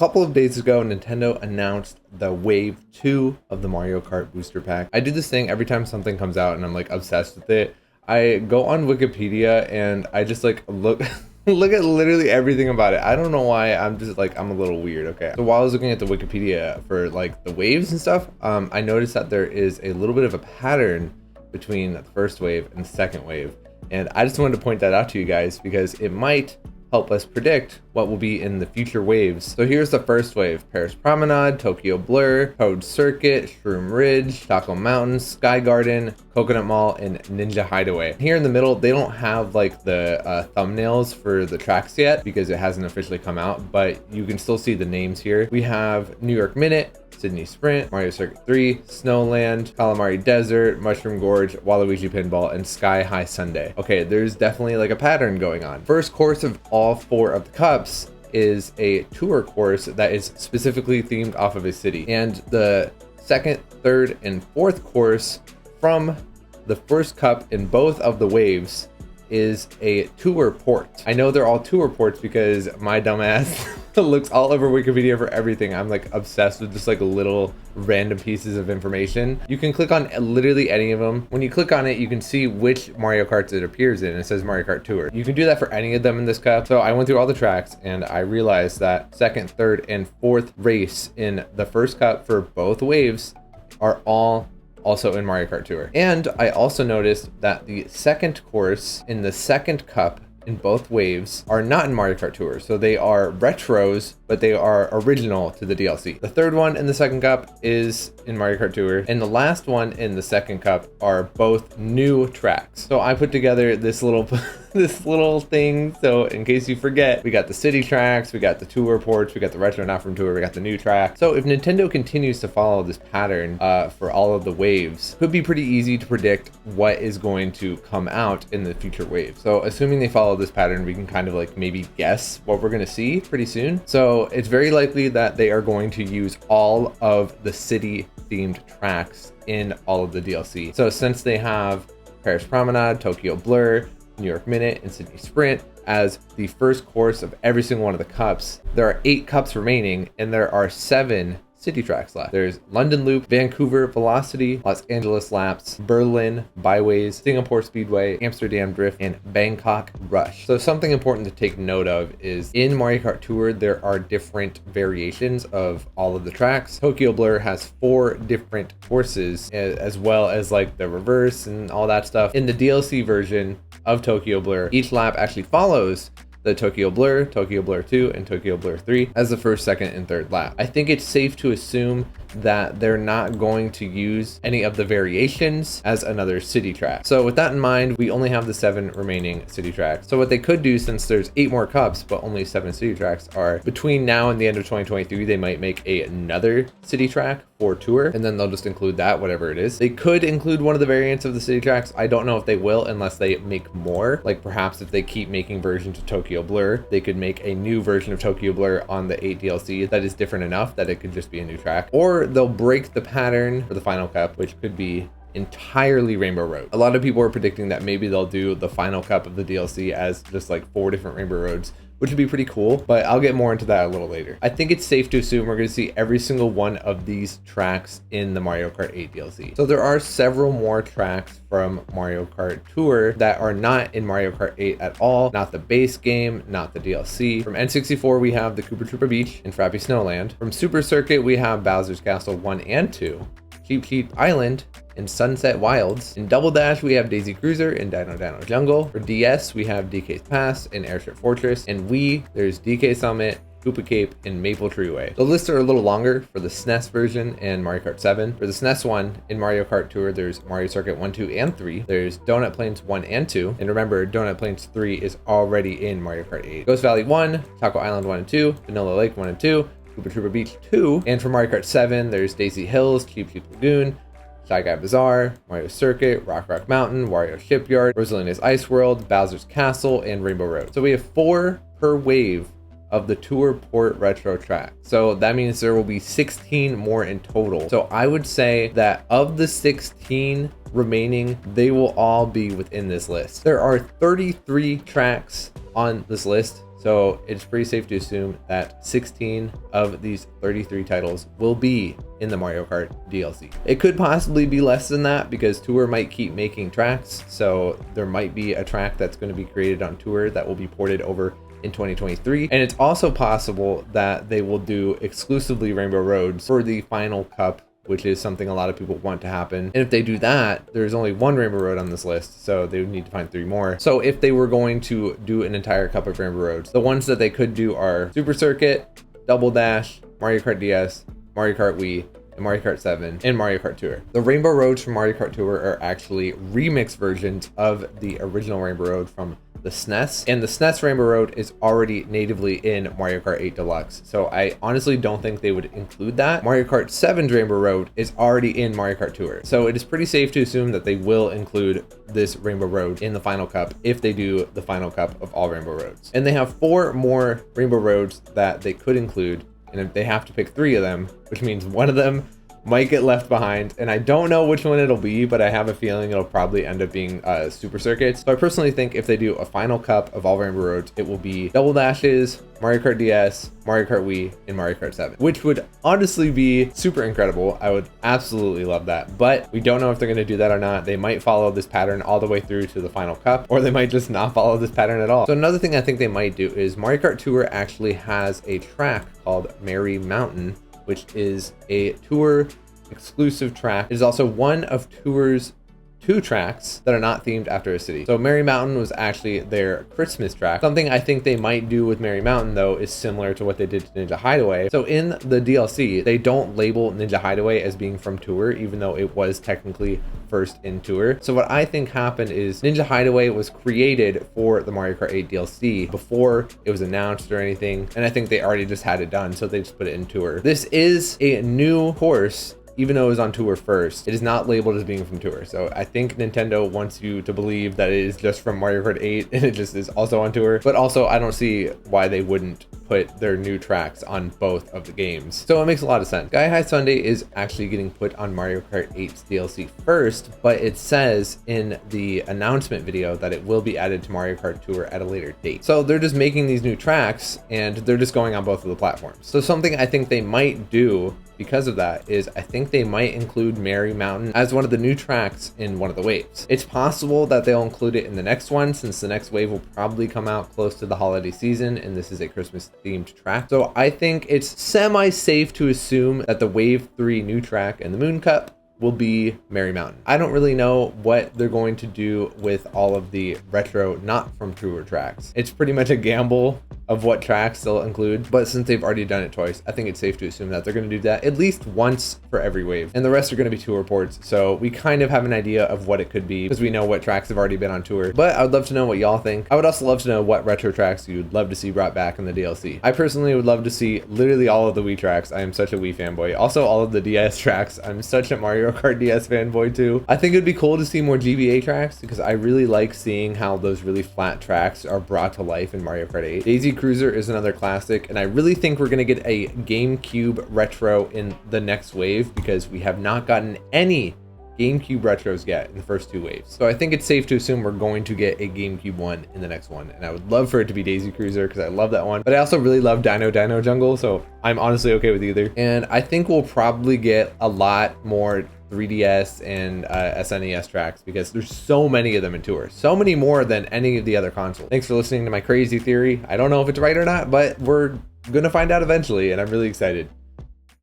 couple of days ago, Nintendo announced the Wave 2 of the Mario Kart booster pack. I do this thing every time something comes out and I'm like obsessed with it. I go on Wikipedia and I just like look look at literally everything about it. I don't know why, I'm just like, I'm a little weird. Okay, so while I was looking at the Wikipedia for like the waves and stuff, I noticed that there is a little bit of a pattern between the first wave and the second wave. And I just wanted to point that out to you guys because it might help us predict what will be in the future waves. So here's the first wave: Paris Promenade, Tokyo Blur, Toad Circuit, Shroom Ridge, Taco Mountain, Sky Garden, Coconut Mall, and Ninja Hideaway. Here in the middle, they don't have like the thumbnails for the tracks yet because it hasn't officially come out, but you can still see the names here. We have New York Minute, Sydney Sprint, Mario Circuit 3, Snowland, Calamari Desert, Mushroom Gorge, Waluigi Pinball, and Sky High Sundae. Okay, there's definitely like a pattern going on. First course of all 4 of the cups is a tour course that is specifically themed off of a city. And the second, third, and fourth course from the first cup in both of the waves is a tour port. I know they're all tour ports because my dumbass looks all over Wikipedia for everything. I'm like obsessed with just like little random pieces of information. You can click on literally any of them. When you click on it, you can see which Mario Karts it appears in. It says Mario Kart Tour. You can do that for any of them in this cup. So I went through all the tracks and I realized that second, third, and fourth race in the first cup for both waves are all also in Mario Kart Tour. And I also noticed that the second course in the second cup in both waves are not in Mario Kart Tour. So they are retros, but they are original to the DLC. The third one in the second cup is in Mario Kart Tour, and the last one in the second cup are both new tracks. So I put together this little this little thing. So in case you forget, we got the city tracks, we got the tour ports, we got the retro not from tour, we got the new track. So if Nintendo continues to follow this pattern for all of the waves, it could be pretty easy to predict what is going to come out in the future waves. So assuming they follow this pattern, we can kind of like maybe guess what we're going to see pretty soon. So it's very likely that they are going to use all of the city themed tracks in all of the DLC. So since they have Paris Promenade, Tokyo Blur, New York Minute, and Sydney Sprint as the first course of every single one of the cups, there are 8 cups remaining and there are 7 city tracks left. There's London Loop, Vancouver Velocity, Los Angeles Laps, Berlin Byways, Singapore Speedway, Amsterdam Drift, and Bangkok Rush. So something important to take note of is in Mario Kart Tour, there are different variations of all of the tracks. Tokyo Blur has 4 different courses, as well as like the reverse and all that stuff. In the DLC version of Tokyo Blur, each lap actually follows the Tokyo Blur 2, and Tokyo Blur 3 as the first, second, and third lap. I think it's safe to assume that they're not going to use any of the variations as another city track. So with that in mind, we only have the 7 remaining city tracks. So what they could do, since there's 8 more cups but only 7 city tracks, are between now and the end of 2023, they might make another city track for tour, and then they'll just include that, whatever it is. They could include one of the variants of the city tracks. I don't know if they will unless they make more. Like perhaps if they keep making versions of Tokyo Blur, they could make a new version of Tokyo Blur on the 8 DLC that is different enough that it could just be a new track. Or they'll break the pattern for the final cup, which could be entirely Rainbow Road. A lot of people are predicting that maybe they'll do the final cup of the DLC as just like 4 different Rainbow Roads, which would be pretty cool, but I'll get more into that a little later. I think it's safe to assume we're going to see every single one of these tracks in the Mario Kart 8 DLC. So there are several more tracks from Mario Kart Tour that are not in Mario Kart 8 at all, not the base game, not the DLC. From N64, we have the Koopa Troopa Beach and Frappy Snowland. From Super Circuit, we have Bowser's Castle 1 and 2, Cheep Cheep Island, and Sunset Wilds. In Double Dash, we have Daisy Cruiser and Dino Dino Jungle. For DS, we have DK's Pass and Airship Fortress. And Wii, there's DK Summit, Koopa Cape, and Maple Treeway. The lists are a little longer for the SNES version and Mario Kart 7. For the SNES one, in Mario Kart Tour, there's Mario Circuit 1, 2, and 3. There's Donut Plains 1 and 2. And remember, Donut Plains 3 is already in Mario Kart 8. Ghost Valley 1, Taco Island 1 and 2, Vanilla Lake 1 and 2, Koopa Troopa Beach 2. And for Mario Kart 7, there's Daisy Hills, Cheep Cheep Lagoon, Shy Guy Bazaar, Mario Circuit, Rock Rock Mountain, Wario Shipyard, Rosalina's Ice World, Bowser's Castle, and Rainbow Road. So we have 4 per wave of the Tour Port Retro track. So that means there will be 16 more in total. So I would say that of the 16 remaining, they will all be within this list. There are 33 tracks on this list. So it's pretty safe to assume that 16 of these 33 titles will be in the Mario Kart DLC. It could possibly be less than that because Tour might keep making tracks. So there might be a track that's going to be created on Tour that will be ported over in 2023. And it's also possible that they will do exclusively Rainbow Roads for the final cup, which is something a lot of people want to happen. And if they do that, there's only one Rainbow Road on this list, so they would need to find 3 more. So if they were going to do an entire cup of Rainbow Roads, the ones that they could do are Super Circuit, Double Dash, Mario Kart DS, Mario Kart Wii, and Mario Kart 7, and Mario Kart Tour. The Rainbow Roads from Mario Kart Tour are actually remix versions of the original Rainbow Road from the SNES, and the SNES Rainbow Road is already natively in Mario Kart 8 Deluxe. So I honestly don't think they would include that. Mario Kart 7's Rainbow Road is already in Mario Kart Tour. So it is pretty safe to assume that they will include this Rainbow Road in the final cup if they do the final cup of all Rainbow Roads. And they have 4 more Rainbow Roads that they could include, and they have to pick 3 of them, which means one of them might get left behind, and I don't know which one it'll be, but I have a feeling it'll probably end up being Super Circuits. So I personally think if they do a final cup of all Rainbow Roads, it will be Double Dashes, Mario Kart DS, Mario Kart Wii, and Mario Kart 7, which would honestly be super incredible. I would absolutely love that, but we don't know if they're going to do that or not. They might follow this pattern all the way through to the final cup, or they might just not follow this pattern at all. So another thing I think they might do is Mario Kart Tour actually has a track called Merry Mountain, which is a Tour exclusive track. It is also one of Tour's 2 tracks that are not themed after a city. So Merry Mountain was actually their Christmas track. Something I think they might do with Merry Mountain, though, is similar to what they did to Ninja Hideaway. So in the DLC, they don't label Ninja Hideaway as being from Tour, even though it was technically first in Tour. So what I think happened is Ninja Hideaway was created for the Mario Kart 8 DLC before it was announced or anything, and I think they already just had it done, so they just put it in Tour. This is a new course. Even though it was on Tour first, it is not labeled as being from Tour. So I think Nintendo wants you to believe that it is just from Mario Kart 8 and it just is also on Tour. But also, I don't see why they wouldn't put their new tracks on both of the games. So it makes a lot of sense. Sky High Sunday is actually getting put on Mario Kart 8's DLC first, but it says in the announcement video that it will be added to Mario Kart Tour at a later date. So they're just making these new tracks and they're just going on both of the platforms. So something I think they might do because of that is I think they might include Merry Mountain as one of the new tracks in one of the waves. It's possible that they'll include it in the next one, since the next wave will probably come out close to the holiday season and this is a Christmas themed track. So I think it's semi-safe to assume that the Wave 3 new track in the Moon Cup will be Merry Mountain. I don't really know what they're going to do with all of the retro not from Tour tracks. It's pretty much a gamble of what tracks they'll include, but since they've already done it twice, I think it's safe to assume that they're going to do that at least once for every wave, and the rest are going to be Tour ports. So we kind of have an idea of what it could be because we know what tracks have already been on Tour, but I would love to know what y'all think. I would also love to know what retro tracks you'd love to see brought back in the DLC. I personally would love to see literally all of the Wii tracks. I am such a Wii fanboy. Also all of the DS tracks. I'm such a Mario Kart DS fanboy too. I think it'd be cool to see more GBA tracks because I really like seeing how those really flat tracks are brought to life in Mario Kart 8. Daisy Cruiser is another classic, and I really think we're going to get a GameCube retro in the next wave because we have not gotten any GameCube retros yet in the first 2 waves. So I think it's safe to assume we're going to get a GameCube one in the next one, and I would love for it to be Daisy Cruiser because I love that one, but I also really love Dino Jungle, so I'm honestly okay with either. And I think we'll probably get a lot more 3DS and SNES tracks because there's so many of them in Tour, so many more than any of the other consoles. Thanks for listening to my crazy theory. I don't know if it's right or not, but we're gonna find out eventually, and I'm really excited.